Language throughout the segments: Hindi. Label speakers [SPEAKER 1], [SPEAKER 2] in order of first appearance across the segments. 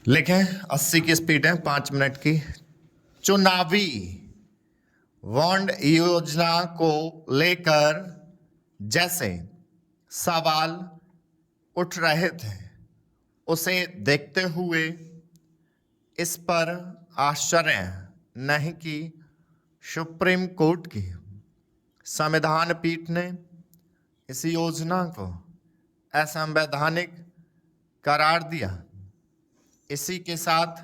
[SPEAKER 1] लिखें 80 की स्पीड है, 5 मिनट की। चुनावी बॉन्ड योजना को लेकर जैसे सवाल उठ रहे थे, उसे देखते हुए इस पर आश्चर्य नहीं कि सुप्रीम कोर्ट की संविधान पीठ ने इस योजना को असंवैधानिक करार दिया। इसी के साथ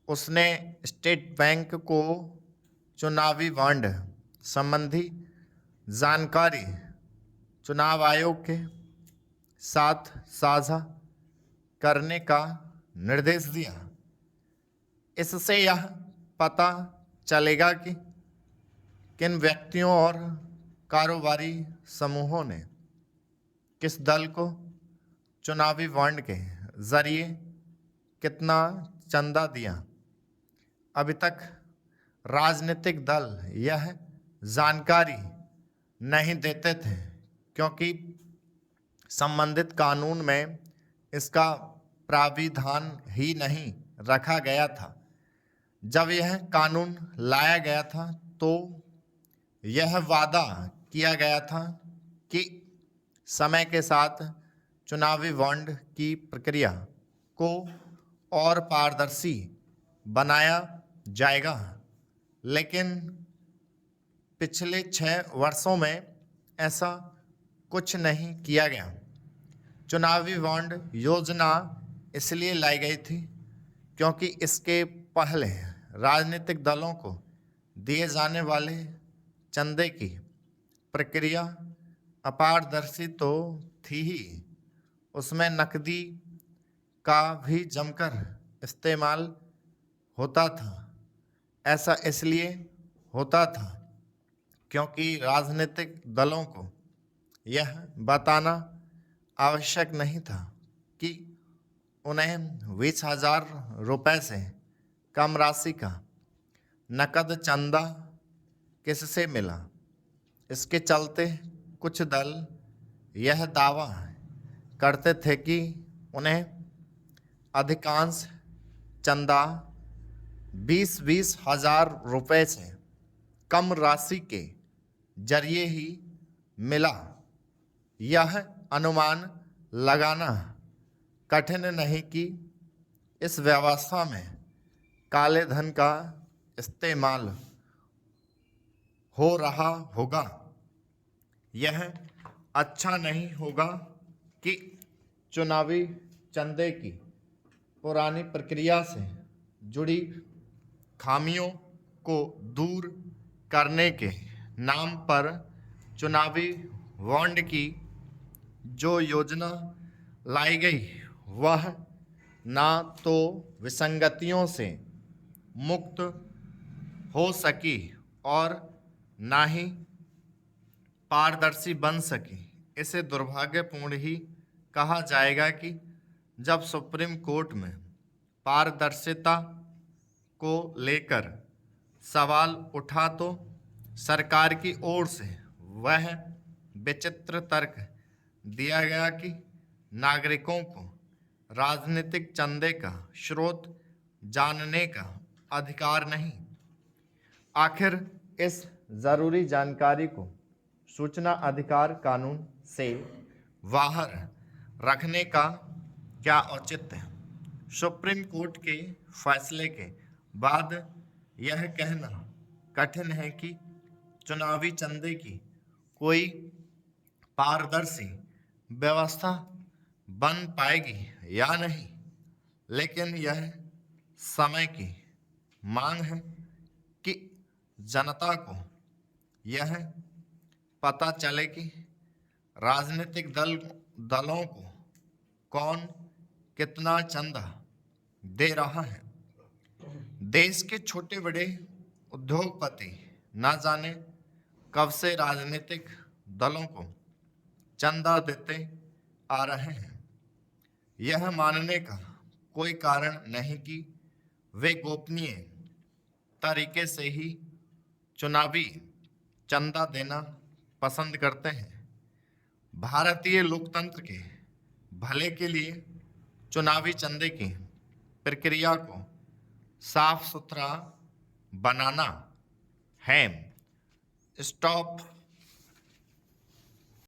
[SPEAKER 1] उसने स्टेट बैंक को चुनावी बॉन्ड संबंधी जानकारी चुनाव आयोग के साथ साझा करने का निर्देश दिया। इससे यह पता चलेगा कि किन व्यक्तियों और कारोबारी समूहों ने किस दल को चुनावी बॉन्ड के जरिए कितना चंदा दिया। अभी तक राजनीतिक दल यह जानकारी नहीं देते थे क्योंकि संबंधित कानून में इसका प्राविधान ही नहीं रखा गया था। जब यह कानून लाया गया था तो यह वादा किया गया था कि समय के साथ चुनावी बॉन्ड की प्रक्रिया को और पारदर्शी बनाया जाएगा, लेकिन पिछले 6 वर्षों में ऐसा कुछ नहीं किया गया। चुनावी बॉन्ड योजना इसलिए लाई गई थी क्योंकि इसके पहले राजनीतिक दलों को दिए जाने वाले चंदे की प्रक्रिया अपारदर्शी तो थी ही, उसमें नकदी का भी जमकर इस्तेमाल होता था। ऐसा इसलिए होता था क्योंकि राजनीतिक दलों को यह बताना आवश्यक नहीं था कि उन्हें 20,000 रुपये से कम राशि का नकद चंदा किससे मिला। इसके चलते कुछ दल यह दावा करते थे कि उन्हें अधिकांश चंदा 20-20 हजार रुपये से कम राशि के जरिए ही मिला। यह अनुमान लगाना कठिन नहीं कि इस व्यवस्था में काले धन का इस्तेमाल हो रहा होगा। यह अच्छा नहीं होगा कि चुनावी चंदे की पुरानी प्रक्रिया से जुड़ी खामियों को दूर करने के नाम पर चुनावी बॉन्ड की जो योजना लाई गई वह ना तो विसंगतियों से मुक्त हो सकी और ना ही पारदर्शी बन सकी। इसे दुर्भाग्यपूर्ण ही कहा जाएगा कि जब सुप्रीम कोर्ट में पारदर्शिता को लेकर सवाल उठा तो सरकार की ओर से वह विचित्र तर्क दिया गया कि नागरिकों को राजनीतिक चंदे का स्रोत जानने का अधिकार नहीं। आखिर इस जरूरी जानकारी को सूचना अधिकार कानून से बाहर रखने का क्या औचित्य है। सुप्रीम कोर्ट के फैसले के बाद यह कहना कठिन है कि चुनावी चंदे की कोई पारदर्शी व्यवस्था बन पाएगी या नहीं, लेकिन यह समय की मांग है कि जनता को यह पता चले कि राजनीतिक दलों को कौन कितना चंदा दे रहा है। देश के छोटे बड़े उद्योगपति ना जाने कब से राजनीतिक दलों को चंदा देते आ रहे हैं। यह मानने का कोई कारण नहीं कि वे गोपनीय तरीके से ही चुनावी चंदा देना पसंद करते हैं। भारतीय लोकतंत्र के भले के लिए चुनावी चंदे की प्रक्रिया को साफ सुथरा बनाना है। स्टॉप